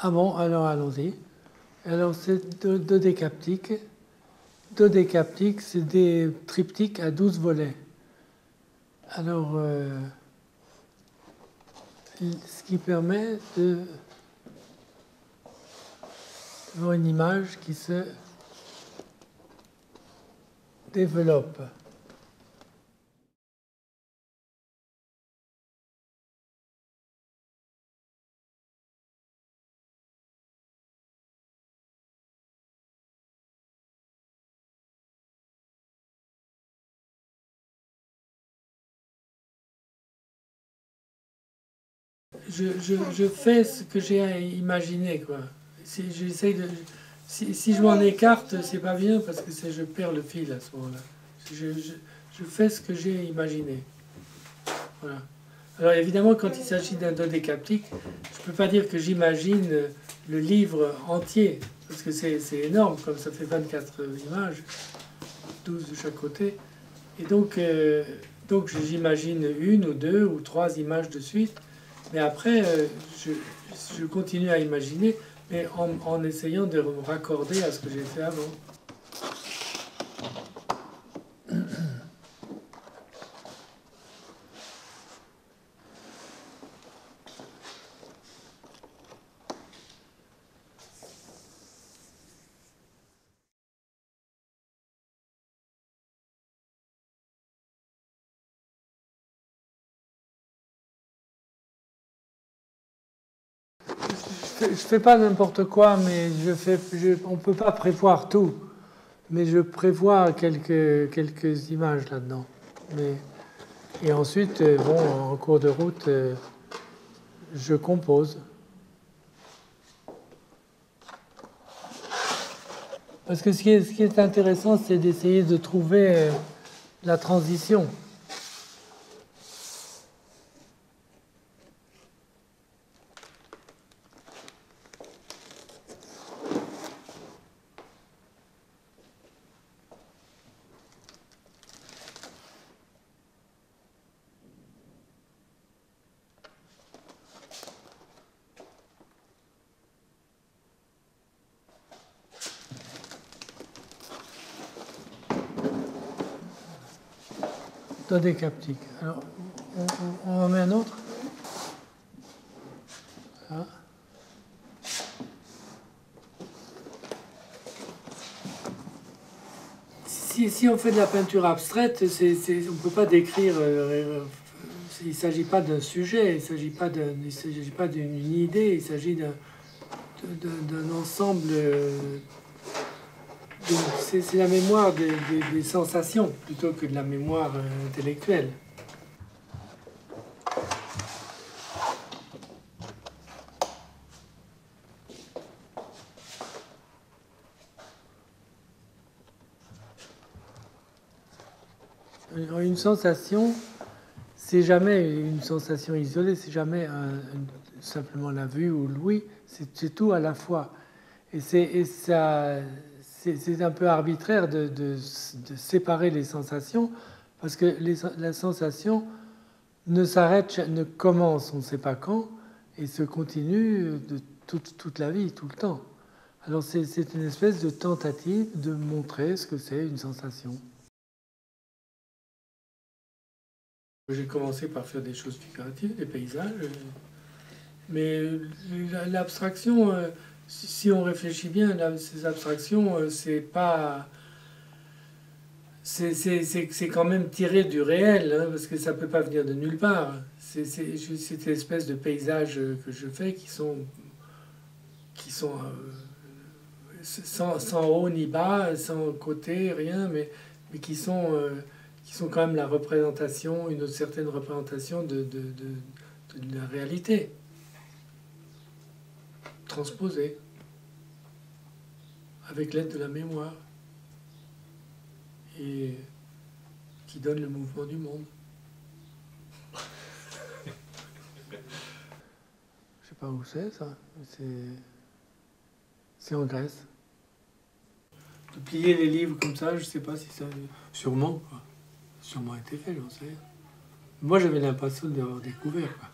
Ah bon, alors allons-y. Alors c'est dodécaptique. Dodécaptique, c'est des triptyques à 12 volets. Alors, ce qui permet d'avoir une image qui se développe. Je fais ce que j'ai imaginé, quoi. Si j'essaye de, si je m'en écarte, c'est pas bien parce que je perds le fil à ce moment-là. Je fais ce que j'ai imaginé. Voilà. Alors évidemment, quand il s'agit d'un dodécaptique, je ne peux pas dire que j'imagine le livre entier, parce que c'est énorme, comme ça fait 24 images, 12 de chaque côté. Et donc j'imagine une ou deux ou trois images de suite. Mais après, je continue à imaginer, mais en essayant de me raccorder à ce que j'ai fait avant. Je ne fais pas n'importe quoi, mais on ne peut pas prévoir tout. Mais je prévois quelques images là-dedans. Et ensuite, bon, en cours de route, je compose. Parce que ce qui est intéressant, c'est d'essayer de trouver la transition. Dodécaptique. Alors, on en met un autre. Ah. Si on fait de la peinture abstraite, on ne peut pas décrire. Il ne s'agit pas d'un sujet, il ne s'agit pas d'une idée, il s'agit d'un ensemble. C'est la mémoire des sensations plutôt que de la mémoire intellectuelle. Une sensation, c'est jamais une sensation isolée, c'est jamais simplement la vue ou l'ouïe, c'est tout à la fois. Et c'est un peu arbitraire de séparer les sensations, parce que la sensation ne s'arrête, ne commence, on ne sait pas quand, et se continue de toute la vie, tout le temps. Alors c'est une espèce de tentative de montrer ce que c'est une sensation. J'ai commencé par faire des choses figuratives, des paysages, mais l'abstraction, si on réfléchit bien, ces abstractions, c'est pas... C'est quand même tiré du réel, hein, parce que ça ne peut pas venir de nulle part. C'est cette espèce de paysage que je fais qui sont sans haut ni bas, sans côté, rien, mais qui sont quand même la représentation, une certaine représentation de la réalité, transposée, avec l'aide de la mémoire, et qui donne le mouvement du monde. Je sais pas où c'est ça, c'est en Grèce. De plier les livres comme ça, je sais pas si ça... Sûrement, quoi. Sûrement été fait, j'en sais. Moi, j'avais l'impression d'avoir découvert, quoi.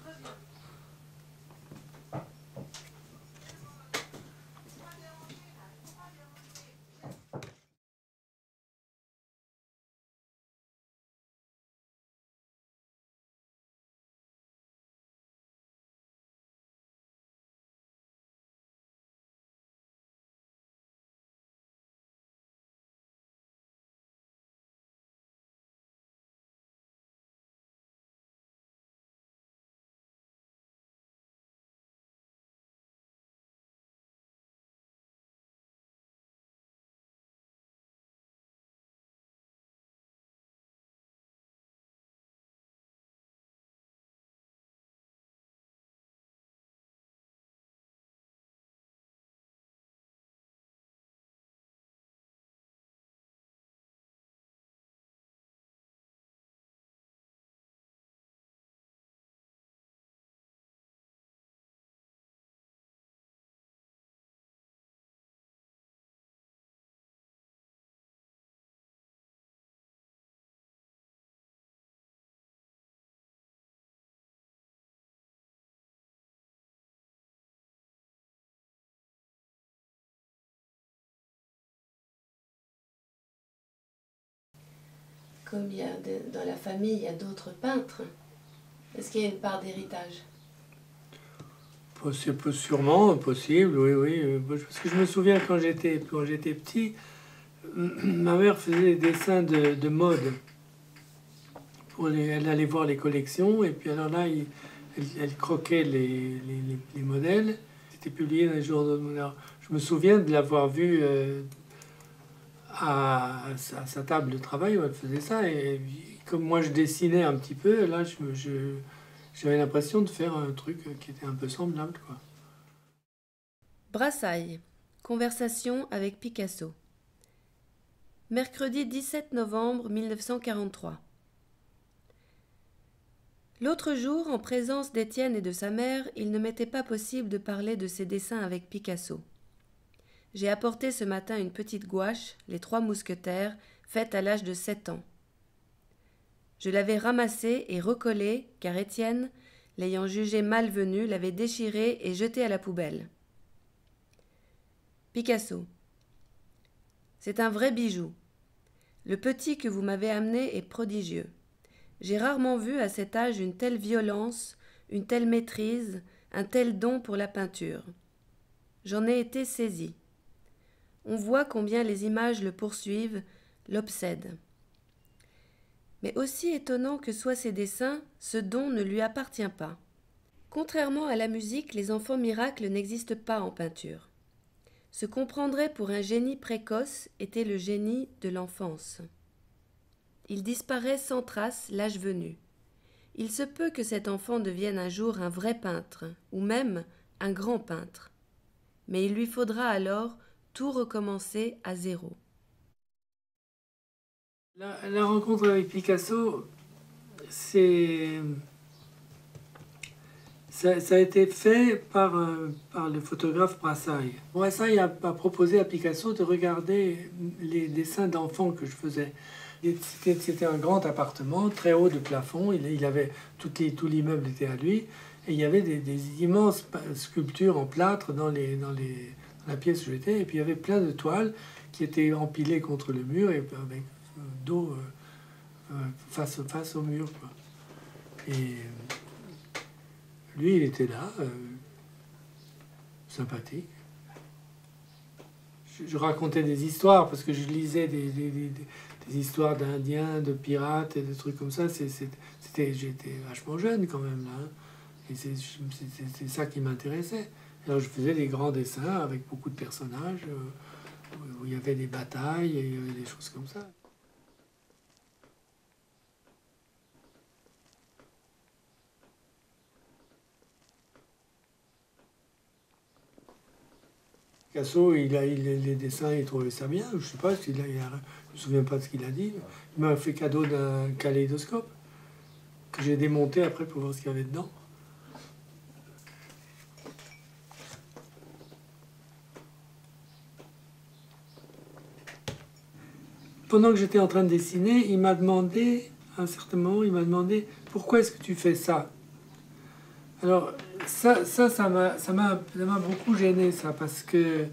comme dans la famille, il y a d'autres peintres, est-ce qu'il y a une part d'héritage? C'est sûrement possible, oui, oui. Parce que je me souviens quand j'étais petit, ma mère faisait des dessins de mode. Elle allait voir les collections, et puis alors là, elle croquait les modèles. C'était publié dans les journaux. Alors, je me souviens de l'avoir vu à sa table de travail où elle faisait ça. Et comme moi, je dessinais un petit peu, là, j'avais l'impression de faire un truc qui était un peu semblable, quoi. Brassailles. Conversation avec Picasso. Mercredi 17 novembre 1943. L'autre jour, en présence d'Étienne et de sa mère, il ne m'était pas possible de parler de ses dessins avec Picasso. J'ai apporté ce matin une petite gouache, Les Trois Mousquetaires, faite à l'âge de 7 ans. Je l'avais ramassée et recollée, car Étienne, l'ayant jugée malvenue, l'avait déchirée et jetée à la poubelle. Picasso. C'est un vrai bijou. Le petit que vous m'avez amené est prodigieux. J'ai rarement vu à cet âge une telle violence, une telle maîtrise, un tel don pour la peinture. J'en ai été saisi. On voit combien les images le poursuivent, l'obsèdent. Mais aussi étonnant que soient ses dessins, ce don ne lui appartient pas. Contrairement à la musique, les enfants miracles n'existent pas en peinture. Ce qu'on prendrait pour un génie précoce était le génie de l'enfance. Il disparaît sans trace l'âge venu. Il se peut que cet enfant devienne un jour un vrai peintre, ou même un grand peintre. Mais il lui faudra alors tout recommencer à zéro. La rencontre avec Picasso, ça a été fait par le photographe Brassailles. Brassailles a proposé à Picasso de regarder les dessins d'enfants que je faisais. C'était un grand appartement, très haut de plafond. Il avait tout l'immeuble était à lui. Et il y avait des immenses sculptures en plâtre dans la pièce où j'étais. Et puis il y avait plein de toiles qui étaient empilées contre le mur et avec dos face au mur, quoi. Et lui, il était là, sympathique. Je racontais des histoires parce que je lisais des histoires d'Indiens, de pirates et des trucs comme ça. J'étais vachement jeune quand même là, hein. Et c'est ça qui m'intéressait. Alors je faisais des grands dessins avec beaucoup de personnages, où il y avait des batailles et il y avait des choses comme ça. Picasso, les dessins, il trouvait ça bien. Je sais pas, je me souviens pas de ce qu'il a dit. Il m'a fait cadeau d'un kaléidoscope que j'ai démonté après pour voir ce qu'il y avait dedans. Pendant que j'étais en train de dessiner, il m'a demandé, à un certain moment, il m'a demandé pourquoi est-ce que tu fais ça? Alors ça m'a beaucoup gêné, ça, parce que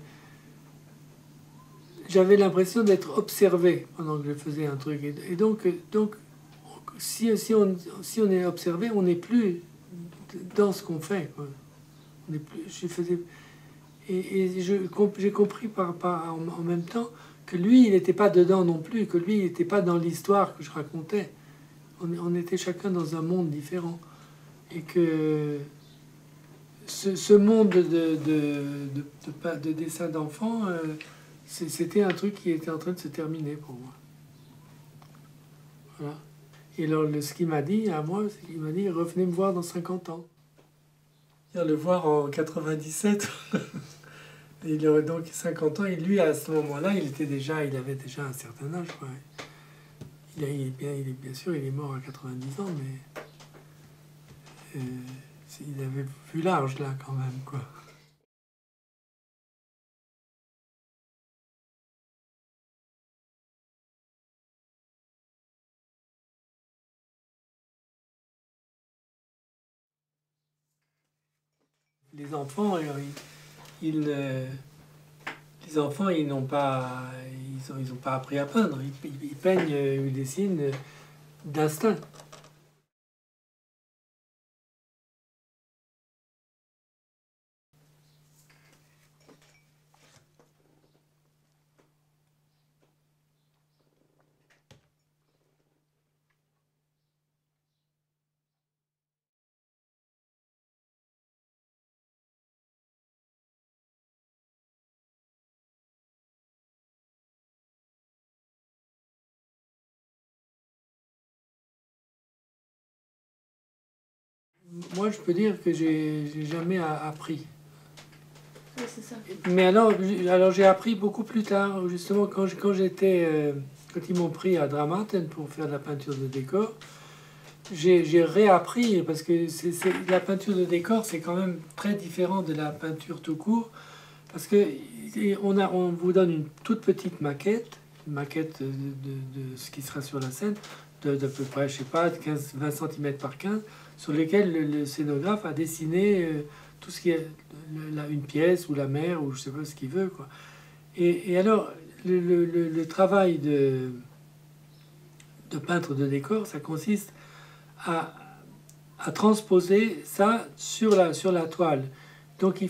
j'avais l'impression d'être observé pendant que je faisais un truc. Et donc si on est observé, on n'est plus dans ce qu'on fait, quoi. On n'est plus, j'ai compris en même temps que lui, il n'était pas dedans non plus, que lui, il n'était pas dans l'histoire que je racontais. On était chacun dans un monde différent. Et que ce monde de dessin d'enfants, c'était un truc qui était en train de se terminer pour moi. Voilà. Et alors, ce qu'il m'a dit à moi, c'est qu'il m'a dit, revenez me voir dans 50 ans. Le voir en 97, il aurait donc 50 ans, et lui, à ce moment-là, il avait déjà un certain âge, quoi. Bien sûr, il est mort à 90 ans, mais il avait vu large, là, quand même, quoi. Les enfants, les enfants, ils n'ont pas, ils ont pas appris à peindre. Ils peignent, ils dessinent d'instinct. Moi, je peux dire que j'ai jamais appris. Oui, c'est ça. Mais alors j'ai appris beaucoup plus tard, justement quand ils m'ont pris à Dramaten pour faire de la peinture de décor, j'ai réappris parce que la peinture de décor, c'est quand même très différent de la peinture tout court, parce que on vous donne une toute petite maquette, une maquette de ce qui sera sur la scène, d'à peu près, je sais pas, de 20 cm par 15, sur lesquels le scénographe a dessiné tout ce qui est une pièce ou la mer ou je sais pas ce qu'il veut, quoi. Et alors, le travail de peintre de décor, ça consiste à, à transposer ça sur la toile. Donc,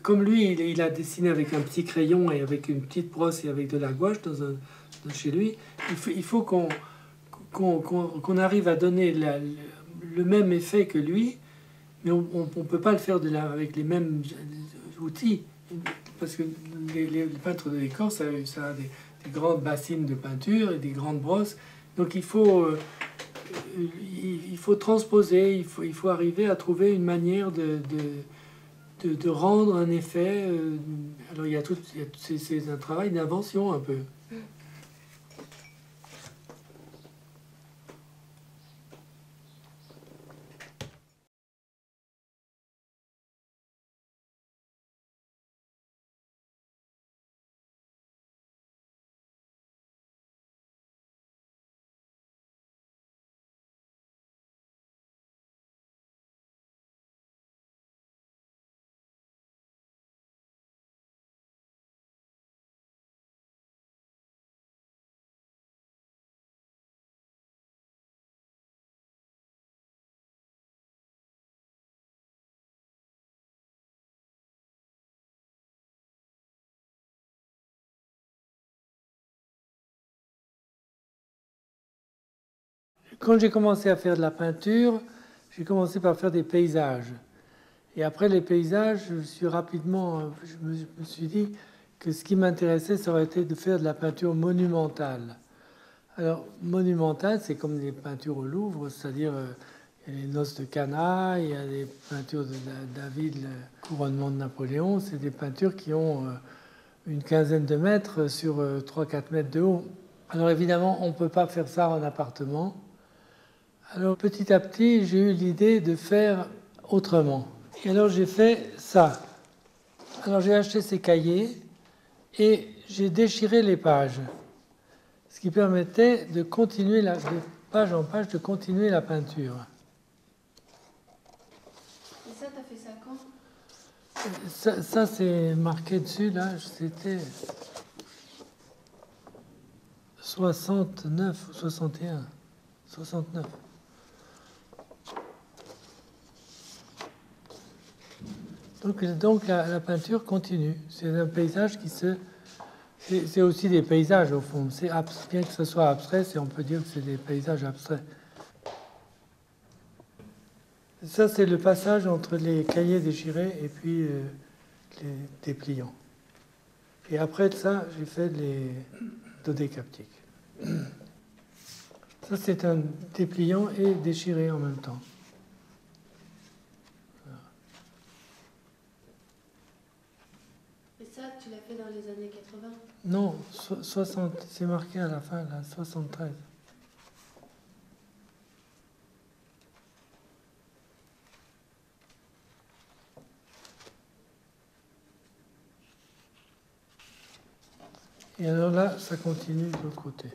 comme lui, il a dessiné avec un petit crayon et avec une petite brosse et avec de la gouache chez lui, il faut qu'on arrive à donner le même effet que lui, mais on ne peut pas le faire avec les mêmes outils. Parce que les peintres de décor, ça a des grandes bassines de peinture et des grandes brosses. Donc il faut transposer, il faut arriver à trouver une manière de rendre un effet. Alors c'est un travail d'invention un peu. Quand j'ai commencé à faire de la peinture, j'ai commencé par faire des paysages. Et après les paysages, je me suis dit que ce qui m'intéressait, ça aurait été de faire de la peinture monumentale. Alors, monumentale, c'est comme les peintures au Louvre, c'est-à-dire il y a les noces de Cana, il y a les peintures de David, le couronnement de Napoléon. C'est des peintures qui ont une quinzaine de mètres sur 3-4 mètres de haut. Alors évidemment, on ne peut pas faire ça en appartement. Alors petit à petit, j'ai eu l'idée de faire autrement. Et alors j'ai fait ça. Alors j'ai acheté ces cahiers et j'ai déchiré les pages, ce qui permettait de continuer de page en page, de continuer la peinture. Et ça, t'as fait ça quand? Ça c'est marqué dessus, là, c'était 69 ou 61. 69. Donc la peinture continue. C'est un paysage qui se... C'est aussi des paysages au fond. Bien que ce soit abstrait, on peut dire que c'est des paysages abstraits. Ça, c'est le passage entre les cahiers déchirés et puis les dépliants. Et après de ça, j'ai fait les dodécaptiques. Ça, c'est un dépliant et déchiré en même temps. Et ça, tu l'as fait dans les années 80? Non, 60, c'est marqué à la fin, là, 73. Et alors là, ça continue de l'autre côté.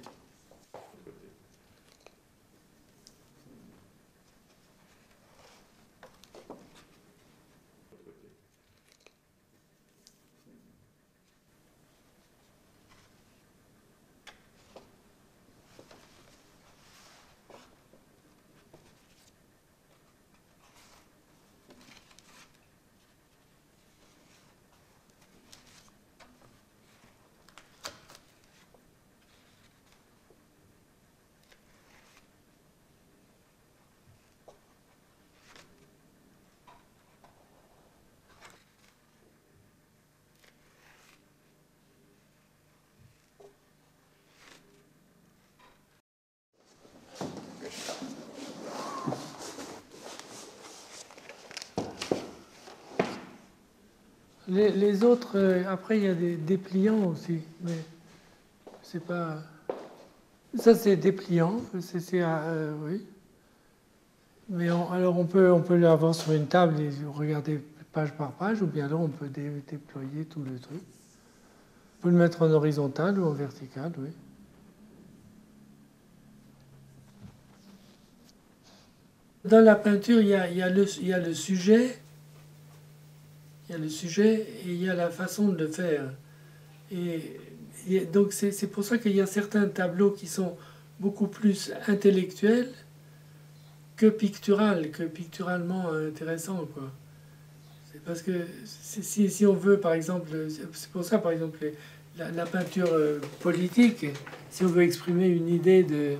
Les autres, après, il y a des dépliants aussi, mais c'est pas. Ça, c'est dépliant, oui. Mais alors, on peut l'avoir sur une table et regarder page par page, ou bien alors on peut déployer tout le truc. On peut le mettre en horizontal ou en vertical, oui. Dans la peinture, il y a le sujet, il y a le sujet et il y a la façon de le faire. Et donc c'est pour ça qu'il y a certains tableaux qui sont beaucoup plus intellectuels que picturalement intéressants, quoi. C'est parce que si on veut, par exemple, c'est pour ça, par exemple, la peinture politique, si on veut exprimer une idée de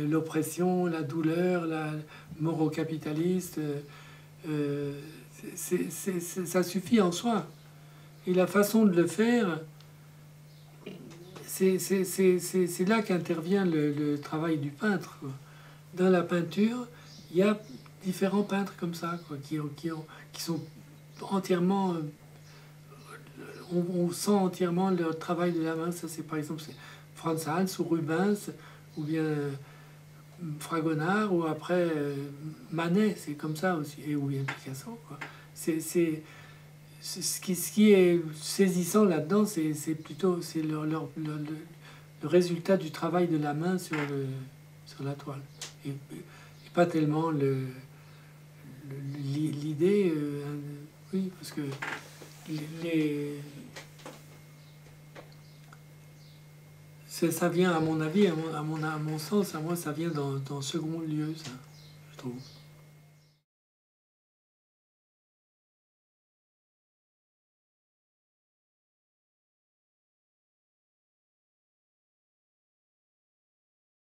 l'oppression, la douleur, la mort capitaliste, ça suffit en soi. Et la façon de le faire, c'est là qu'intervient le travail du peintre, quoi. Dans la peinture, il y a différents peintres comme ça, quoi, qui sont entièrement... on sent entièrement le travail de la main. Ça, c'est par exemple Frans Hals ou Rubens, ou bien Fragonard, ou après Manet, c'est comme ça aussi, et ou bien Picasso, quoi. Ce qui est saisissant là-dedans, c'est plutôt le résultat du travail de la main sur la toile. Et pas tellement l'idée, oui, parce que ça vient, à mon avis, à mon sens, à moi, ça vient dans second lieu, ça, je trouve.